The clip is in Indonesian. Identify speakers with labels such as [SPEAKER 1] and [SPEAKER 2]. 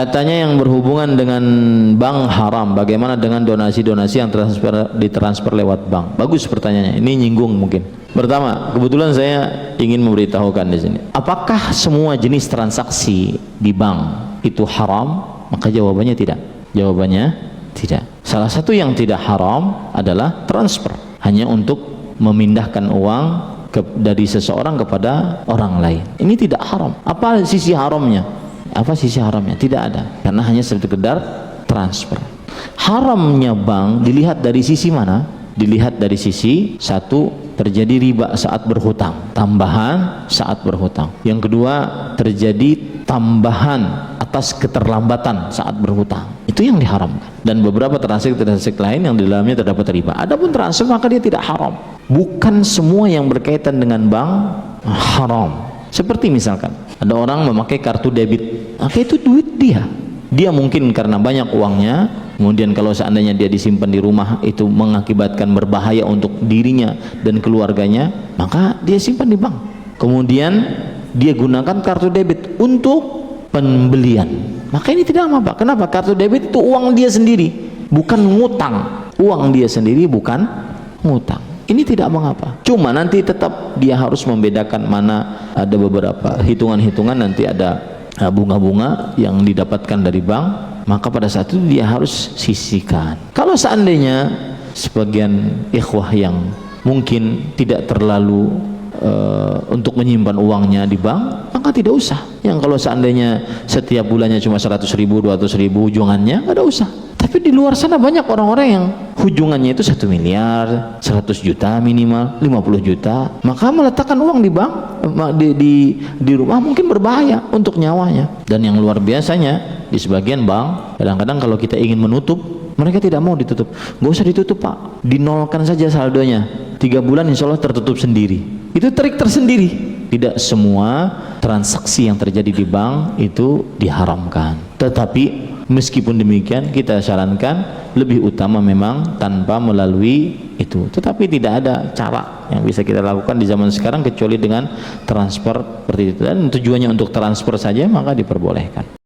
[SPEAKER 1] Katanya yang berhubungan dengan bank haram. Bagaimana dengan donasi-donasi yang ditransfer lewat bank? Bagus pertanyaannya. Ini nyinggung mungkin. Pertama, kebetulan saya ingin memberitahukan di sini. Apakah semua jenis transaksi di bank itu haram? Maka jawabannya tidak. Jawabannya tidak. Salah satu yang tidak haram adalah transfer, hanya untuk memindahkan uang dari seseorang kepada orang lain. Ini tidak haram. Apa sisi haramnya? Apa sisi haramnya? Tidak ada, karena hanya sekedar transfer. Haramnya bank dilihat dari sisi mana? Dilihat dari sisi satu, terjadi riba saat berhutang, tambahan saat berhutang. Yang kedua, terjadi tambahan atas keterlambatan saat berhutang. Itu yang diharamkan. Dan beberapa transaksi lain yang di dalamnya terdapat riba. Adapun transfer maka dia tidak haram. Bukan semua yang berkaitan dengan bank haram. Seperti misalkan ada orang memakai kartu debit, maka itu duit dia mungkin karena banyak uangnya, kemudian kalau seandainya dia disimpan di rumah itu mengakibatkan berbahaya untuk dirinya dan keluarganya, maka dia simpan di bank. Kemudian dia gunakan kartu debit untuk pembelian, maka ini tidak apa-apa. Kenapa? Kartu debit itu uang dia sendiri, bukan ngutang. Uang dia sendiri, bukan ngutang. Ini tidak mengapa. Cuma nanti tetap dia harus membedakan mana, ada beberapa hitungan-hitungan, nanti ada bunga-bunga yang didapatkan dari bank, maka pada saat itu dia harus sisihkan. Kalau seandainya sebagian ikhwah yang mungkin tidak terlalu untuk menyimpan uangnya di bank, maka tidak usah. Yang kalau seandainya setiap bulannya cuma 100.000, 200.000 hujungannya, tidak usah. Tapi di luar sana banyak orang-orang yang hujungannya itu 1 miliar, 100 juta minimal, 50 juta. Maka meletakkan uang di bank, di rumah mungkin berbahaya untuk nyawanya. Dan yang luar biasanya, di sebagian bank, kadang-kadang kalau kita ingin menutup, mereka tidak mau ditutup. Gak usah ditutup pak, dinolkan saja saldonya. 3 bulan insya Allah tertutup sendiri. Itu trik tersendiri. Tidak semua transaksi yang terjadi di bank itu diharamkan. Tetapi meskipun demikian kita sarankan lebih utama memang tanpa melalui itu. Tetapi tidak ada cara yang bisa kita lakukan di zaman sekarang kecuali dengan transfer seperti itu. Dan tujuannya untuk transfer saja maka diperbolehkan.